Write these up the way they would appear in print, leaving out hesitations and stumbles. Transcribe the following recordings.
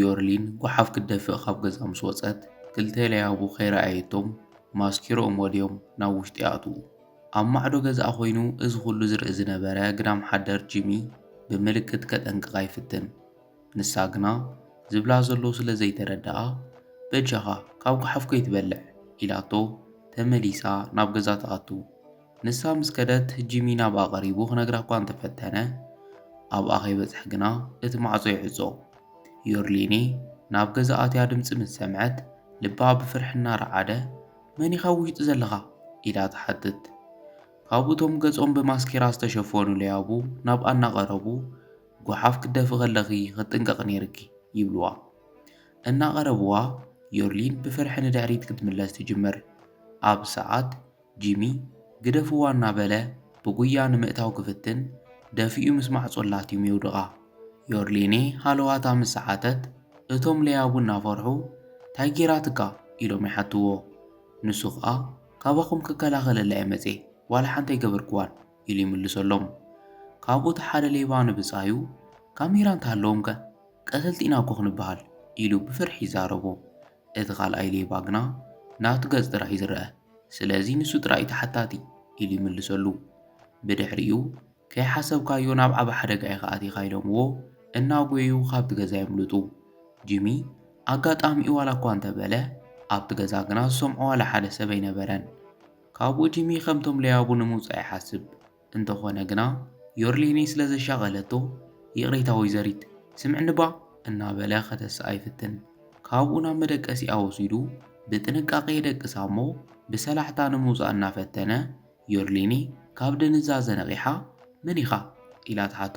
ዮርሊን ጓሓፍ ክደፍእ ካብ ገዛ ምስ ወፀት ክልተ ለያቡ ከይረኣየቶም ማስኪሮኦም ወዲዮም ናብ ውሽጢ ይኣትዉ። ኣብ ማዕዶ ገዛእ ኮይኑ እዚ ኩሉ ዝርኢ ዝነበረ ግዳም ሓደር ጂሚ ብምልክት ከጠንቅቓ ይፍትን። ንሳ ግና ዝብላ ዘሎ ስለ ዘይተረድኣ በጃኻ ካብ ጓሓፍ ከይትበልዕ ኢላቶ ተመሊሳ ናብ ገዛ ተኣቱ። ንሳ ምስ ከደት ጂሚ ናብኣ ቀሪቡ ክነግራ እኳ እንተፈተነ ኣብኣ ከይበጽሕ ግና እቲ ማዕጾ ይዕጾ። ዮርሊኔ ናብ ገዛ ኣትያ ድምፂ ምስ ሰምዐት ልባ ብፍርሒ እናረዓደ መን ኢኻ ውሽጢ ዘለኻ ኢላ ትሓትት። ካብ እቶም ገጾም ብማስኬራ ዝተሸፈኑ ለያቡ ናብኣ እናቐረቡ ጓሓፍ ክደፍእ ከለኺ ክጥንቀቕ ነይርኪ ይብልዋ። እናቐረብዋ ዮርሊን ብፍርሒ ንድሕሪት ክትምለስ ትጅምር። ኣብ ሰዓት ጂሚ ግደፍዋ እናበለ ብጉያ ንምእታው ክፍትን ደፊኡ ምስ ማዕጾ ላትዩ ይውድቓ። ዮርሊኔ ሃለዋታ ምስ ሰዓተት እቶም ለያቡ እናፈርሑ ታይ ጌራትካ ኢሎም ይሓትዎ። ንሱ ኸኣ ካባኹም ክከላኸለላ እየ መፄ ዋላ ሓንቲ ኣይገበርክዋን ኢሉ ይምልሰሎም። ካብኡ እቲ ሓደ ሌባ ንብጻዩ ካሜራ እንተሃለዎም ከ ቀተልቲ ኢና እኮ ክንበሃል ኢሉ ብፍርሒ ይዛረቦ። እቲ ካልኣይ ሌባ ግና ናቱ ገጽ ጥራይ ዝርአ ስለዚ ንሱ ጥራይ ተሓታቲ ኢሉ ይምልሰሉ። ብድሕሪኡ ከይሓሰብካዮ ናብ ዓበ ሓደጋ ኢኻ ኣቲኻ ኢሎምዎ እናጎዩ ካብቲ ገዛ የምልጡ። ጂሚ ኣጋጣሚኡ ዋላ እኳ እንተበለ ኣብቲ ገዛ ግና ዝሰምዖ ዋላ ሓደ ሰብ ኣይነበረን። ካብኡ ጂሚ ከምቶም ለያቡ ንምውፃእ ይሓስብ እንተኾነ ግና ዮርሊኔ ስለ ዘሻቐለቶ ይቕሬታ ወይዘሪት ስምዕኒ ባ እናበለ ከተስኣ ይፍትን። ካብኡ ናብ መደቀሲኣ ወሲዱ ብጥንቃቄ የደቅሳ እሞ ብሰላሕታ ንምውፃእ እናፈተነ ዮርሊኔ ካብ ድንዛዘ ነቒሓ መን ኢኻ ኢላ ትሓቶ።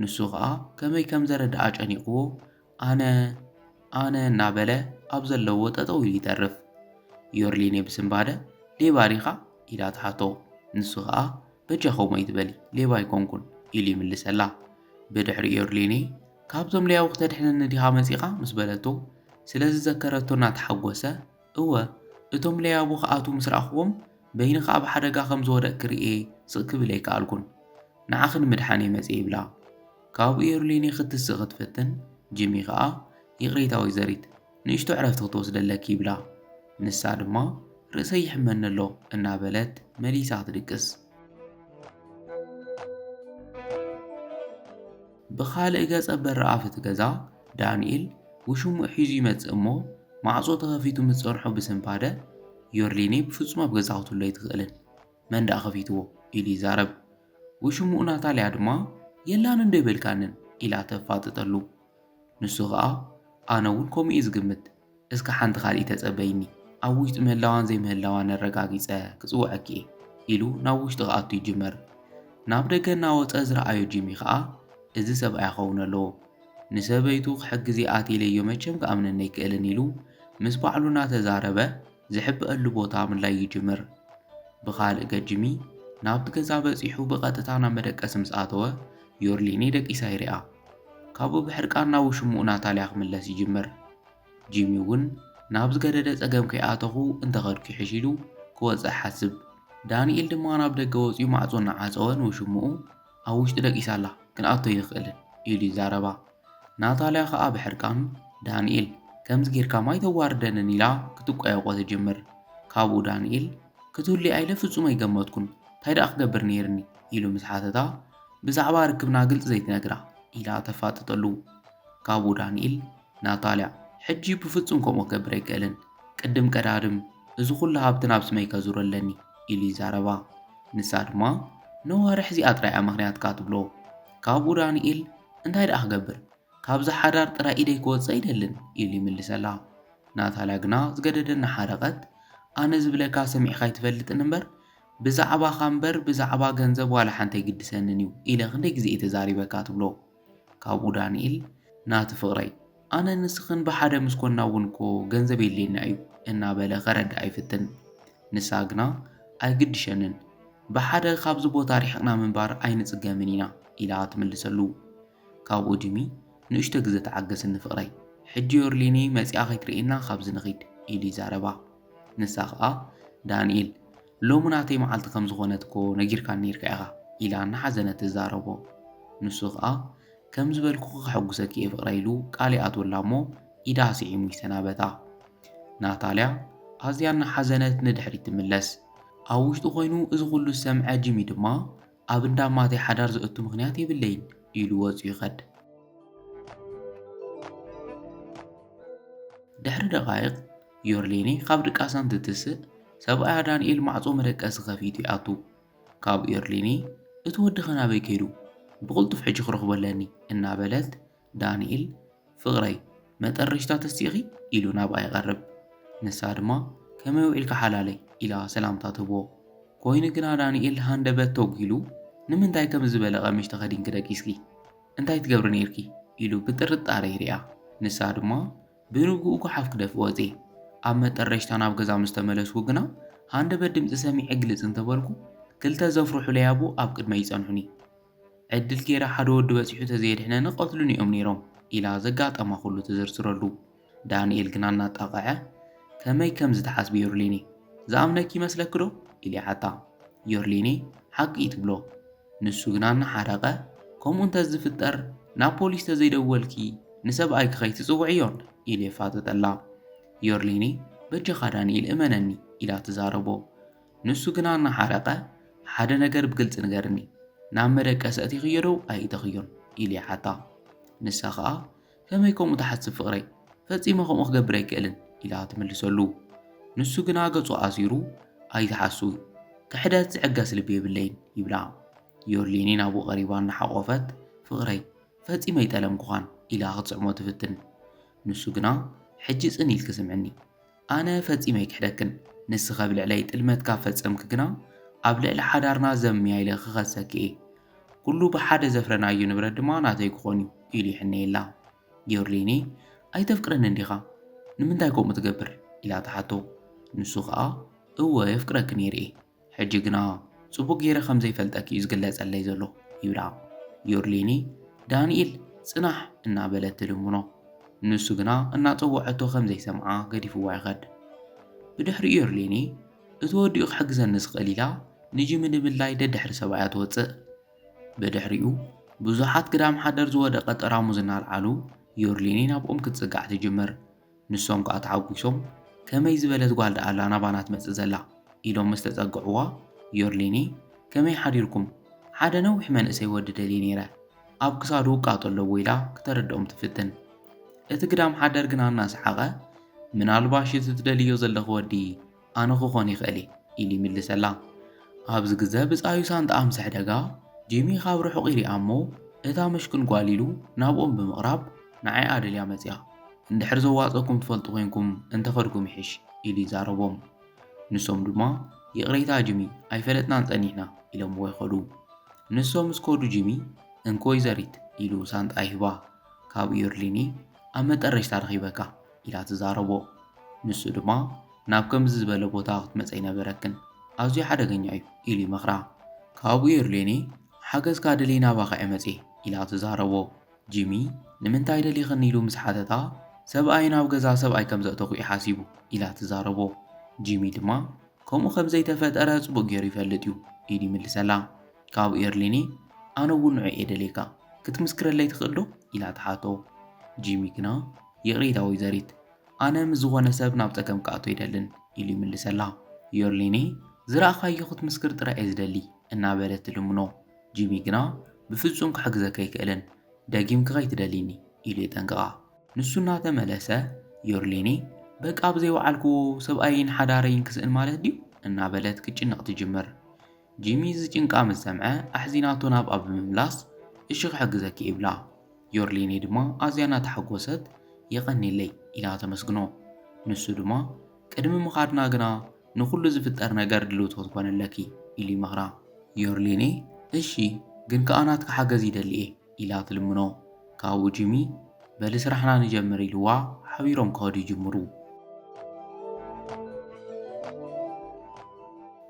ንሱ ኸኣ ከመይ ከም ዘረድኣ ጨኒቕዎ ኣነ እናበለ ኣብ ዘለዎ ጠጠው ኢሉ ይተርፍ። ዮርሊኔ ብስምባደ ሌባ ዲኻ ኢላ ትሓቶ። ንሱ ኸኣ በጃኸው መይትበሊ ሌባ ኣይኮንኩን ኢሉ ይምልሰላ። ብድሕሪ ዮርሊኔ ካብዞም ለያቡ ክተድሕነኒ ዲኻ መጺኻ ምስ በለቶ ስለ ዝዘከረቶ እናተሓጐሰ እወ እቶም ለያቡ ክኣቱ ምስ ረኣኽዎም በይንኻ ኣብ ሓደጋ ከም ዝወደቕክ ርኤ ስቕ ክብል ኣይከኣልኩን ንዓኺ ንምድሓን እየ መጺ ይብላ። ካብኡ ዮርሊኔ ክትስቕ ክትፍትን ጂሚ ኸኣ ይቕሬታ ወይዘሪት ንእሽቶ ዕረፍቲ ክትወስደለኪ ይብላ። ንሳ ድማ ርእሰይ ይሕመኒ ኣሎ እናበለት መሊሳ ትድቅስ። ብኻልእ ገጸ በሪ ኣፍ እቲ ገዛ ዳንኤል ውሽሙዕ ሒዙ ይመጽእ እሞ ማዕጾ ተኸፊቱ ምስ ጸንሖ ብስንባደ ዮርሊኔ ብፍጹም ኣብ ገዛ ክትህሉ ኣይትኽእልን መንደቕ ኸፊትዎ ኢሉ ይዛረብ። ውሽሙኡ ናታልያ ድማ የላን እንዶ ይበልካንን ኢላ ተፋጥጠሉ። ንሱ ኸኣ ኣነ እውን ከምኡ እዩ ዝግምት እስካ ሓንቲ ካልእ ተጸበይኒ ኣብ ውሽጢ ምህላዋን ዘይምህላዋን ኣረጋጊጸ ክጽውዐኪ እየ ኢሉ ናብ ውሽጢ ክኣቱ ይጅመር። ናብ ደገ እናወፀ ዝረኣዮ ጂሚ ኸኣ እዚ ሰብኣይ ይኸውን ኣለዎ ንሰበይቱ ክሕግዝ ኣትየለዮ መቸም ክኣምነኒ ኣይክእልን ኢሉ ምስ ባዕሉ እናተዛረበ ዝሕብአሉ ቦታ ምንላይ ይጅምር። ብኻልእ ገ ጂሚ ናብቲ ገዛ በፂሑ ብቐጥታ ናብ መደቀሲ ምስ ኣተወ ዮርሊኔ ደቂሳ ይርኣ። ካብኡ ብሕርቃን ናብ ውሽሙኡ ናታልያ ክምለስ ይጅምር። ጂሚ እውን ናብ ዝገደደ ጸገም ከይኣተኹ እንተኸድኩ ይሕሽ ኢሉ ክወፅእ ሓስብ። ዳንኤል ድማ ናብ ደገ ወፂኡ ማዕጾ እናዓፀወ ንውሽሙኡ ኣብ ውሽጢ ደቂሳ ኣላ ክንኣቶ ይንኽእልን ኢሉ ይዛረባ። ናታልያ ኸኣ ብሕርቃን ዳንኤል ከምዚ ጌርካ ማይ ተዋርደንን ኢላ ክትቋየቆ ትጅምር። ካብኡ ዳንኤል ክትህሉ ኣይለ ፍጹም ኣይገመትኩን እንታይ ደኣ ክገብር ነይርኒ ኢሉ ምስ ሓተታ ብዛዕባ ርክብና ግልፂ ዘይትነግራ ኢላ ተፋጥጠሉ። ካብኡ ዳንኤል ናታልያ ሕጂ ብፍጹም ከምኡ ክገብር ኣይክእልን ቅድም ቀዳድም እዚ ኩሉ ሃብቲ ናብ ስመይ ከዙር ኣለኒ ኢሉ ይዛረባ። ንሳ ድማ ነዋርሕ እዚኣ ጥራይ እያ ምኽንያትካ ትብሎ። ካብኡ ዳንኤል እንታይ ደኣ ክገብር ካብዚ ሓዳር ጥራይ ኢደይ ክወፅእ ኣይደልን ኢሉ ይምልሰላ። ናታልያ ግና ዝገደደ እናሓረቐት ኣነ ዝብለካ ሰሚዕካ ይትፈልጥን እምበር ብዛዕባኻ እምበር ብዛዕባ ገንዘብ ዋላ ሓንቲ ኣይግድሰንን እዩ ኢለ ክንደይ ግዜ እየ ተዛሪበካ ትብሎ። ካብኡ ዳንኤል ናቲ ፍቕረይ ኣነ ንስኽን ብሓደ ምስ ኮንና እውን እኮ ገንዘብ የድልየና እዩ እናበለ ከረድኣ ይፍትን። ንሳ ግና ኣይግድሸንን ብሓደ ካብዚ ቦታ ሪሕቕና ምንባር ኣይንጽገምን ኢና ኢላ ትምልሰሉ። ካብኡ ጂሚ ንእሽቶ ግዜ ተዓገስኒ ፍቕረይ ሕጂ ዮርሊኔ መጺኣ ከይትርኤና ካብዚ ንኺድ ኢሉ ይዛረባ። ንሳ ኸኣ ዳንኤል ሎሚ ናተይ መዓልቲ ከም ዝኾነት እኮ ነጊርካ ነይርካ ኢኻ ኢላ እናሓዘነት ትዛረቦ። ንሱ ኸኣ ከም ዝበልኩ ክሕጉሰኪ እየ ፍቕረ ኢሉ ቃል ይኣትወላ እሞ ኢዳ ስዒሙ ይሰናበታ። ናታልያ ኣዝያ እናሓዘነት ንድሕሪት ትምለስ። ኣብ ውሽጡ ኮይኑ እዚ ኩሉ ዝሰምዐ ጂሚ ድማ ኣብ እንዳ ማተይ ሓዳር ዝእቱ ምኽንያት የብለይን ኢሉ ወፂኡ ይኸድ። ድሕሪ ደቓይቕ ዮርሌኒ ካብ ድቃሳ እንትትስእ ሰብኣያ ዳንኤል ማዕጾ መደቀሲ ከፊቱ ይኣቱ። ካብ ዮርሌኒ እቲ ወዲ ኸናበይ ከይዱ ብቕልጡፍ ሕጂ ክረኽበለኒ እናበለት ዳንኤል ፍቕረይ መጠረሽታ ተስቲኺ ኢሉ ናብኣ ይቐርብ። ንሳ ድማ ከመይ ውዒልካ ሓላለይ ኢላ ሰላምታ ትህቦ። ኮይኑ ግና ዳንኤል ሃንደበት ተጒሉ ንምንታይ ከም ዝበለ ቀሚሽ ተኸዲንኪ ደቂስኪ እንታይ ትገብሪ ነይርኪ ኢሉ ብጥርጣረ ይርያ። ንሳ ድማ ብንግኡ ጓሓፍ ክደፍእ ወፂ ኣብ መጠረሽታ ናብ ገዛ ምስ ተመለስኩ ግና ሃንደበት ድምፂ ሰሚዐ ግልጽ እንተበልኩ ክልተ ዘፍርሑ ለያቡ ኣብ ቅድመ ይጸንሑኒ ዕድል ጌራ ሓደ ወዲ በፂሑ ተዘየድሕነኒ ቀትሉን እዮም ነይሮም ኢላ ዘጋጠማ ኩሉ ትዝርዝረሉ። ዳንኤል ግና እናጣቕዐ ከመይ ከም ዝተሓስቢ ዮርሌኒ ዝኣምነኪ ይመስለክ ዶ ኢሉ ይሓታ። ዮርሌኒ ሓቂ ትብሎ። ንሱ ግና እናሓረቐ ከምኡ እንተዝፍጠር ናብ ፖሊስ ተዘይደወልኪ ንሰብኣይ ክኸይ ትጽውዕ እዮን ኢሉ የፋጥጠላ። ዮርሌኒ በጀኻ ዳንኤል እመነኒ ኢላ ትዛረቦ። ንሱ ግና እናሓረቐ ሓደ ነገር ብግልፂ ንገርኒ ናብ መደቀሲ እቲኽዮ ዶ ኣይእተኽዮን ኢሉ ይሓታ። ንሳ ኸኣ ከመይ ከምኡ ተሓስብ ፍቕረይ ፈጺመ ከምኡ ክገብር ኣይክእልን ኢላ ትምልሰሉ። ንሱ ግና ገጹ ኣሲሩ ኣይተሓሱ ክሕደት ዝዕገስ ልቢ የብለይን ይብላ። ዮርሌኒ ናብኡ ቀሪባ እናሓቆፈት ፍቕረይ ፈጺመ ይጠለምኩኻን ኢላ ክትስዕሞ ትፍትን። ንሱ ግና ሕጂ ጽን ኢልክ ስምዕኒ ኣነ ፈጺመ ይክሕደክን ንስኸ ብልዕለይ ጥልመትካ ፈጸምክ ግና ኣብ ልዕሊ ሓዳርና ዘምያ ኢለ ክኸሰኪ እየ ኩሉ ብሓደ ዘፍረናዩ ንብረት ድማ ናተይ ክኾን እዩ ኢሉ ይሕነየላ። ዮርሌኒ ኣይተፍቅረኒ እንዲኻ ንምንታይ ከምኡ ትገብር ኢላ ተሓቶ። ንሱ ኸኣ እወ የፍቅረክ ነይረ ሕጂ ግና ጽቡቕ ጌረ ከም ዘይፈልጠኪ እዩ ዝግለጸለይ ዘሎ ይብላ። ዮርሌኒ ዳንኤል ጽናሕ እናበለት ትልምኖ። ንሱ ግና እናፀወዐቶ ከም ዘይሰምዓ ገዲፍዋ ይኸድ። ብድሕሪኡ ዮርሌኒ እቲ ወዲኡ ክሕግዘኒ ዝኽእል ኢላ ንጂሚ ንምላይ ደድሕሪ ሰብኣያ ትወፅእ። ብድሕሪኡ ብዙሓት ግዳም ሓደር ዝወደቐ ጠራሙዝ እናልዓሉ ዮርሌኒ ናብኦም ክትጽጋዕ ትጅምር። ንሶም ከዓ ተሓጒሶም ከመይ ዝበለት ጓል ደኣላ ናባና ትመጽእ ዘላ ኢሎም ምስ ተጸግዕዋ ዮርሌኒ ከመይ ሓዲርኩም ሓደ ነዊሕ መንእሰይ ወዲ ደልየ ነይረ ኣብ ክሳዱ ውቃጦ ኣለዎ ኢላ ክተረድኦም ትፍትን። እቲ ግዳም ሓደር ግና እናሰሓቐ ምናልባሽ እቲ ትደልዮ ዘለኹ ወዲ ኣነ ክኾን ይኽእል ኢሉ ይምልሰላ። ኣብዚ ግዜ ብጻዩ ሳንጣ ኣምስሕ ደጋ ጂሚ ካብ ርሑቕ ይሪኣ እሞ እታ መሽኩን ጓል ኢሉ ናብኦም ብምቕራብ ንዓይ ኣደልያ መፅያ እንድሕር ዘዋፀኩም ትፈልጡ ኮንኩም እንተኸድኩም ይሕሽ ኢሉ ይዛረቦም። ንሶም ድማ ይቕሬታ ጂሚ ኣይፈለጥናን ጸኒሕና ኢሎምዎ ይኸዱ። ንሶም ምስ ከዱ ጂሚ እንኮይ ዘሪት ኢሉ ሳንጣ ይህባ። ካብ ዮርሌኒ ኣብ መጠረሽታ ረኺበካ ኢላ ትዛረቦ። ንሱ ድማ ናብ ከምዚ ዝበለ ቦታ ክትመፀ ይነበረክን ኣዝዩ ሓደገኛ እዩ ኢሉ ይመኽራ። ካብኡ ዮርሌኒ ሓገዝካ ደለይ ናባኻ እየ መፅየ ኢላ ትዛረቦ። ጂሚ ንምንታይ ደሊኽኒ ኢሉ ምስ ሓተታ ሰብኣይ ናብ ገዛ ሰብኣይ ከም ዘእተኹ ይሓሲቡ ኢላ ትዛረቦ። ጂሚ ድማ ከምኡ ከም ዘይተፈጠረ ጽቡቕ ገይሩ ይፈልጥ እዩ ኢሉ ይምልሰላ። ካብኡ ዮርሌኒ ኣነ እውን ንዑ እየ ደሌካ ክትምስክረለይ ትኽእል ዶ ኢላ ትሓቶ። ጂሚ ግና ይቕሬታ ወይዘሪት ኣነ ምስ ዝኾነ ሰብ ናብ ፀገም ክኣቶ ይደልን ኢሉ ይምልሰላ። ዮርሌኒ ዝረኣኻዮ ክትምስክር ጥራይ እየ ዝደሊ እናበለት ትልምኖ። ጂሚ ግና ብፍጹም ክሕግዘካ ኣይክእልን ደጊምኪ ከይትደሊኒ ኢሉ የጠንቅቓ። ንሱ እናተመለሰ ዮርሌኒ በቃ ብዘይወዓልክዎ ሰብኣይን ሓዳረይን ክስእን ማለት ድዩ እናበለት ክጭንቕ ትጅምር። ጂሚ ዝጭንቃ ምስ ሰምዐ ኣሕዚናቶ ናብኣ ብምምላስ እሺ ክሕግዘኪ ይብላ። ዮርሌኒ ድማ ኣዝያ እናተሓጎሰት የቐኒለይ ኢላ ተመስግኖ። ንሱ ድማ ቅድሚ ምኻድና ግና ንኹሉ ዝፍጠር ነገር ድልውቶ ትኮነለኪ ኢሉ ይመኽራ። ዮርሌኒ እሺ ግን ከኣናትካ ሓገዝ ይደሊ እየ ኢላ ትልምኖ። ካብኡ ጂሚ በሊ ስራሕና ንጀምር ኢልዋ ሓቢሮም ክኸዱ ይጅምሩ።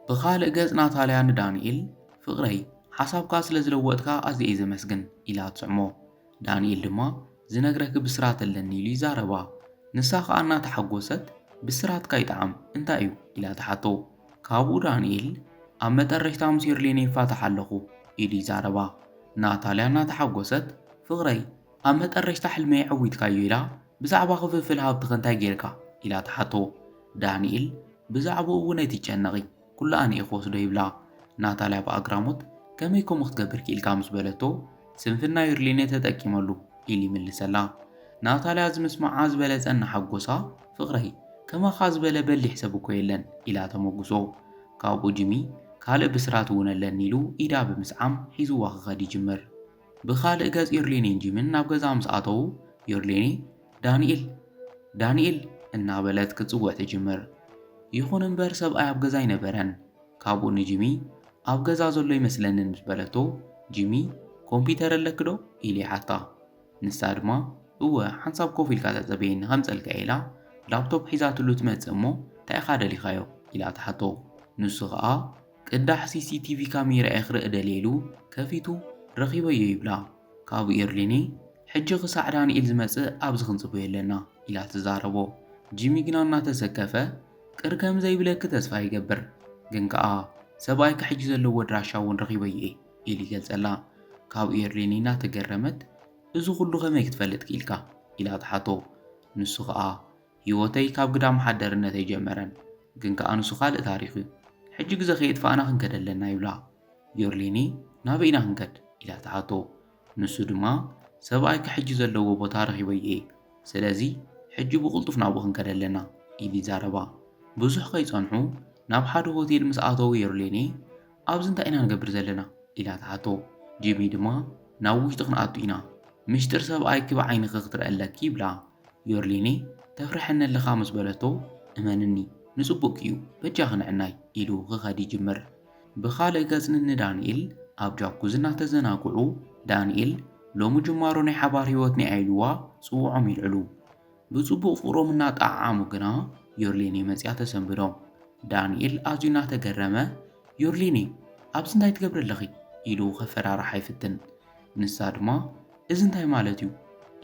ብኻልእ ገጽ ናታልያ ንዳንኤል ፍቕረይ ሓሳብካ ስለ ዝለወጥካ ኣዝየ እየ ዘመስግን ኢላ ትስዕሞ። ዳንኤል ድማ ዝነግረክ ብስራት ኣለኒ ኢሉ ይዛረባ። ንሳ ከዓ እናተሓጎሰት ብስራትካ ይጣዕም እንታይ እዩ ኢላ ተሓቶ። ካብኡ ዳንኤል ኣብ መጠረሽታ ምስ ዮርሌኒ ይፋታሕ ኣለኹ ኢሉ ይዛረባ። ናታልያ እናተሓጎሰት ፍቕረይ ኣብ መጠረሽታ ሕልመይ ዓዊትካዮ ኢላ ብዛዕባ ክፍፍል ሃብቲ ኸ ጌርካ ኢላ ተሓቶ። ዳንኤል ብዛዕባኡ እውን ኣይትጨነቒ ኩሉ ኣነ እየ ክወስዶ ይብላ። ናታልያ ብኣግራሞት ከመይ ከምኡ ክትገብር ክኢልካ ምስ በለቶ ስንፍና ዩርሊኔ ተጠቂመሉ ኢሉ ይምልሰላ። ናታልያ ዝምስማዓ ዝበለጸና ሓጎሳ ፍቕረይ ከማኻ ዝበለ በሊሕ ሰብ እኮ የለን ኢላ ተመጉሶ። ካብኡ ጂሚ ካልእ ብስራት እውን ኣለኒ ኢሉ ኢዳ ብምስዓም ሒዙዋ ክኸድ ይጅምር። ብኻልእ ገጽ ዩርሊኔን ጂምን ናብ ገዛ ምስ ኣተዉ ዩርሊኔ ዳንኤል እናበለት ክጽውዕ ትጅምር። ይኹን እምበር ሰብኣይ ኣብ ገዛ ኣይነበረን። ካብኡ ንጂሚ ኣብ ገዛ ዘሎ ይመስለንን ምስ በለቶ ጂሚ ኮምፒተር ኣለክ ዶ ኢሉ ይሓታ። ንሳ ድማ እወ ሓንሳብ ኮፍ ኢልካ ተጸበየኒ ከምጸልካ ኢላ ላፕቶፕ ሒዛትሉ ትመጽእ እሞ እንታይ ኢኻ ደሊኻዮ ኢላ ተሓቶ። ንሱ ኸኣ ቅዳሕ ሲሲቲቪ ካሜራ ክርኢ ደልየ ኢሉ ከፊቱ ረኺበዮ ይብላ። ካብኡ ዩርሊኔ ሕጂ ክሳዕ ዳንኤል ዝመጽእ ኣብዚ ክንጽበዮ ኣለና ኢላ ትዛረቦ። ጂሚ ግና እናተሰከፈ ቅር ከም ዘይብለኪ ተስፋ ይገብር። ግን ከኣ ሰብኣይ ክሕጂ ዘለዎ ድራሻ እውን ረኺበዮ እየ ኢሉ ይገልጸላ። ካብኡ ዩርሊኔ እናተገረመት እዚ ኩሉ ከመይ ክትፈልጥ ክኢልካ ኢላ ተሓቶ። ንሱ ኸኣ ህይወተይ ካብ ግዳም ሓደርነት ኣይጀመረን፣ ግን ከኣ ንሱ ካልእ ታሪኽ እዩ። ሕጂ ግዜ ከየጥፋእና ክንከድ ኣለና ይብላ። ዩርሊኔ ናበይና ክንከድ ኢላ ተሓቶ። ንሱ ድማ ሰብኣይ ክሕጂ ዘለዎ ቦታ ረኺበዮ እየ፣ ስለዚ ሕጂ ብቕልጡፍ ናብኡ ክንከድ ኣለና ኢሉ ይዛረባ። ብዙሕ ከይጸንሑ ናብ ሓደ ሆቴል ምስ ኣተዉ ዩርሊኔ ኣብዚ እንታይ ኢና ንገብር ዘለና ኢላ ተሓቶ። ጂሚ ድማ ናብ ውሽጢ ክንኣቱ ኢና፣ ምሽጥር ሰብኣይ ክብዓይንኺ ክትርአ ኣለኪ ይብላ። ዩርሊኔ ተፍርሐኒ ኣለኻ ምስ በለቶ እመንኒ ንጽቡቕ እዩ በጃ ክንዕናይ ኢሉ ክኸድ ይጅምር። ብኻልእ ገጽ ዳንኤል ኣብ ጃኩዚ እናተዘናግዑ ዳንኤል ሎሚ ጅማሮ ናይ ሓባር ህይወት ናይ ኣይልዋ ጽውዖም ይልዕሉ። ብጽቡቕ ፍቕሮም እናጣዓሙ ግና ዩርሊኔ መጽያ ተሰንብዶም። ዳንኤል ኣዝዩ እናተገረመ ዩርሊኔ ኣብዚ እንታይ ትገብር ኣለኺ ኢሉ ኸፈራርሓ ይፍትን። ንሳ ድማ እዚ እንታይ ማለት እዩ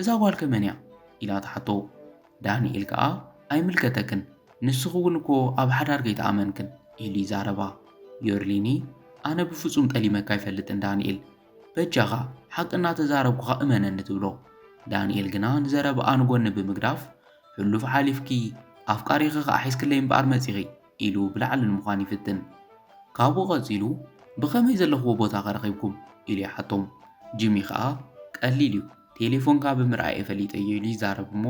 እዛ ጓል ከመን እያ ኢላ ተሓቶ። ዳንኤል ከኣ ኣይምልከተክን ንስኹ እውን እኮ ኣብ ሓዳር ከይተኣመንክን ኢሉ ይዛረባ። ዩርሊኔ ኣነ ብፍጹም ጠሊመካ ኣይፈልጥን ዳንኤል፣ በጃኻ ሓቂ እናተዛረብኩኻ እመነኒ ትብሎ። ዳንኤል ግና ንዘረባኣ ንጎኒ ብምግዳፍ ሕሉፍ ሓሊፍኪ ኣፍቃሪኺ ከዓ ሒዝክለይ እምበኣር መጺኺ ኢሉ ብላዕሊ ንምዃን ይፍትን። ካብኡ ቐጺሉ ብኸመይ ዘለኽዎ ቦታ ኸረኺብኩም ኢሉ ይሓቶም። ጂሚ ከዓ ቀሊል እዩ ቴሌፎንካ ብምርኣይ ፈሊጠዮ ኢሉ ይዛረብ እሞ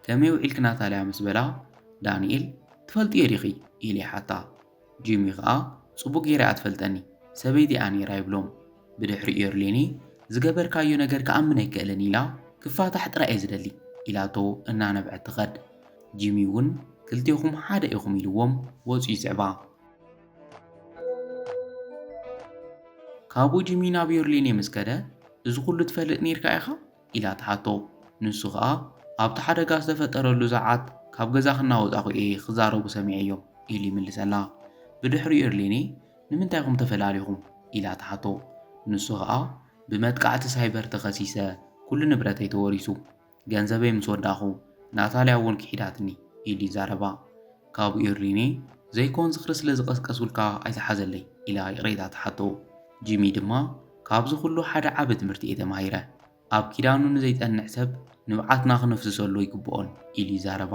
ከመይ ውዒልክ ናታልያ ምስ በላ ዳንኤል ትፈልጥዮ ዲኺ ኢሉ ይሓታ። ጂሚ ከዓ ጽቡቕ ጌራ ኣትፈልጠኒ ሰበይቲ እያ ነይራ ይብሎም። ብድሕሪ ዩርሊኔ ዝገበርካዮ ነገር ክኣምን ኣይክእልን ኢላ ክፋታሕ ጥራይ እየ ዝደሊ ኢላቶ እናነብዐት ትኸድ። ጂሚ እውን ክልቲኹም ሓደ ኢኹም ኢልዎም ወፂኡ ይስዕባ። ካብኡ ጂሚ ናብ ዩርሊኔ ምስ ከደ እዚ ኩሉ ትፈልጥ ነርካ ኢኻ ኢላ ተሓቶ። ንሱ ከዓ ኣብቲ ሓደጋ ዝተፈጠረሉ ሰዓት ካብ ገዛ ክናወጻኹ እየ ክዛረቡ ሰሚዐዮም ኢሉ ይምልሰላ። ብድሕሪ ዩርሊኔ ንምንታይ ኢኹም ተፈላሊኹም ኢላ ተሓቶ። ንሱ ከዓ ብመጥቃዕቲ ሳይበር ተኸሲሰ ኩሉ ንብረተይ ተወሪሱ ገንዘበይ ምስ ወዳኹ ናታልያ እውን ክሒዳትኒ ኢሉ ይዛረባ። ካብኡ ዩርሊኔ ዘይኮን ዝኽሪ ስለ ዝቐስቀሱልካ ኣይተሓዘለይ ኢላ ይቕሬታ ተሓቶ። ጂሚ ድማ ካብዚ ኩሉ ሓደ ዓብ ትምህርቲ እየ ተማሂረ፣ ኣብ ኪዳኑ ንዘይጸንዕ ሰብ ንብዓትና ክነፍስሰሉ ይግብኦን ኢሉ ይዛረባ።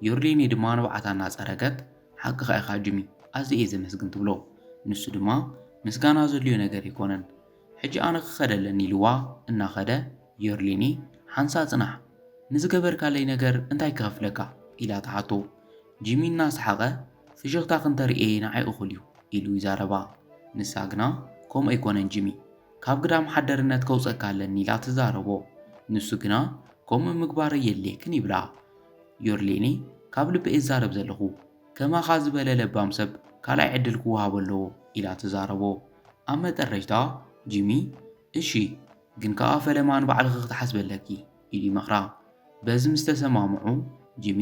ዩርሊኔ ድማ ንብዓታ እናጸረገት ሓቂ ኢኻ ጂሚ ኣዝየ እየ ዘመስግን ትብሎ። ንሱ ድማ ምስጋና ዘድልዮ ነገር ኣይኮነን ሕጂ ኣነ ክኸድ ኣለኒ ኢልዋ እናኸደ ዩርሊኔ ሓንሳ ጽናሕ ንዝገበርካለይ ነገር እንታይ ክኸፍለካ ኢላ ተሓቶ። ጂሚ እናሰሓቐ ፍሽኽታ ክንተርእየ ንዓይ እኹል እዩ ኢሉ ይዛረባ። ንሳ ግና ከምኡ ኣይኮነን ጂሚ ካብ ግዳም ሓደርነት ከውፀካ ኣለኒ ኢላ ትዛረቦ። ንሱ ግና ከምኡ ምግባር የድልየክን ይብላ። ዩርሊኔ ካብ ልቢ እየ ዝዛረብ ዘለኹ ከማኻ ዝበለ ለባም ሰብ ካልኣይ ዕድል ክወሃቦ ኣለዎ ኢላ ትዛረቦ። ኣብ መጠረጅታ ጂሚ እሺ ግን ከኣ ፈለማ ንባዕልኺ ክትሓስበለኪ ኢሉ ይመኽራ። በዚ ምስ ተሰማምዑ ጂሚ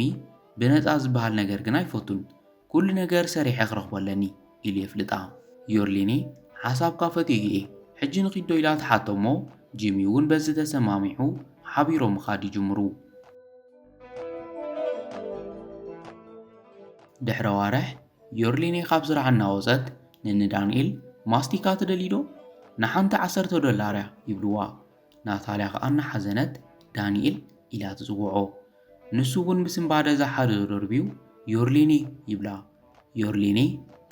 ብነፃ ዝበሃል ነገር ግን ኣይፈቱን፣ ኩሉ ነገር ሰሪሐ ክረኽቦ ኣለኒ ኢሉ የፍልጣ። ዩርሊኔ ሓሳብካ ፈትዩ እየ ሕጂ ንኺዶ ኢላ ተሓቶ እሞ ጂሚ እውን በዚ ተሰማሚዑ ሓቢሮም ምኻድ ይጅምሩ። ድሕረ ዋርሕ ዩርሊኔ ካብ ስራሕ እናወፀት ንዳንኤል ማስቲካ ትደሊ ዶ ንሓንቲ $10 ይብልዋ። ናታልያ ከዓ እናሓዘነት ዳንኤል ኢላ ትጽውዖ ንሱ እውን ብስምባደ ዝሓደሮ ደርቢው ዮርሌኔ ይብላ ዮርሌኔ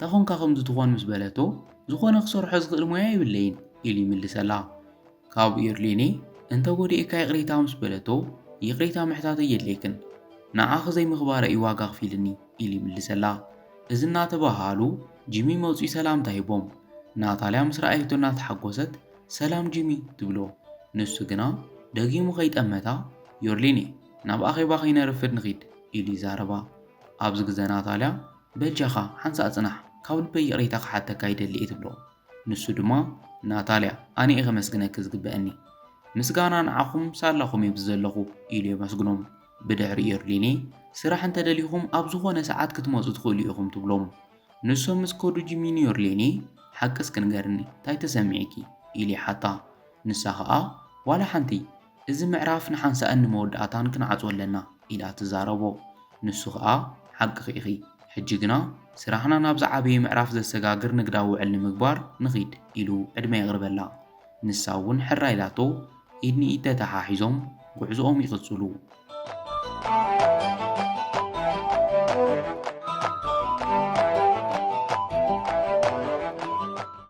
ተኾንካ ከምዚ ትኾን ምስ በለቶ ዝኾነ ክሰርሖ ዝኽእል ሞያ ይብለይን ኢሉ ይምልሰላ ካብ ዮርሌኔ እንተጎዲእካ ይቕሬታ ምስ በለቶ ይቕሬታ ምሕታት የድልየክን ንዓኺ ዘይምኽባረ እዩ ዋጋ ክፊልኒ ኢሉ ይምልሰላ እዚ እናተባሃሉ ጂሚ መውፅኡ ሰላምታ ሂቦም ናታልያ ምስ ረኣየቶ እናተሓጎሰት ሰላም ጂሚ ትብሎ ንሱ ግና ደጊሙ ከይጠመታ ዮርሌኔ ናብ ኣኼባ ከይነርፍድ ንኺድ ኢሉ ይዛረባ ኣብዚ ግዜ ናታልያ በጃኻ ሓንሳእ ጽናሕ ካብ ልበይ ይቕሬታ ክሓተካ ይደሊ እየ ትብሎ ንሱ ድማ ናታልያ ኣነ እየ ከመስግነኪ ዝግብአኒ ምስጋና ንዓኹም ሳላኹም እየ ብዘለኹ ኢሉ የመስግኖም ብድሕሪ ዮርሌኔ ስራሕ እንተደሊኹም ኣብ ዝኾነ ሰዓት ክትመፁ ትኽእሉ ኢኹም ትብሎም ንሶም ምስ ከዱ ጂሚ ዮርሌኔ ሓቅስ ክንገርኒ እንታይ ተሰሚዕኪ ኢሉ ይሓታ ንሳ ከዓ ዋላ ሓንቲ እዚ ምዕራፍ ንሓንሳእን ንመወዳእታን ክንዓፅዎ ኣለና ኢላ ትዛረቦ ንሱ ከዓ ሓቂ ኺኢኺ ሕጂ ግና ስራሕና ናብ ዝዓበየ ምዕራፍ ዘሰጋግር ንግዳዊ ውዕል ንምግባር ንኺድ ኢሉ ዕድመ የቕርበላ ንሳ እውን ሕራ ኢላቶ ኢድ ንኢድ ተተሓሒዞም ጉዕዞኦም ይቕጽሉ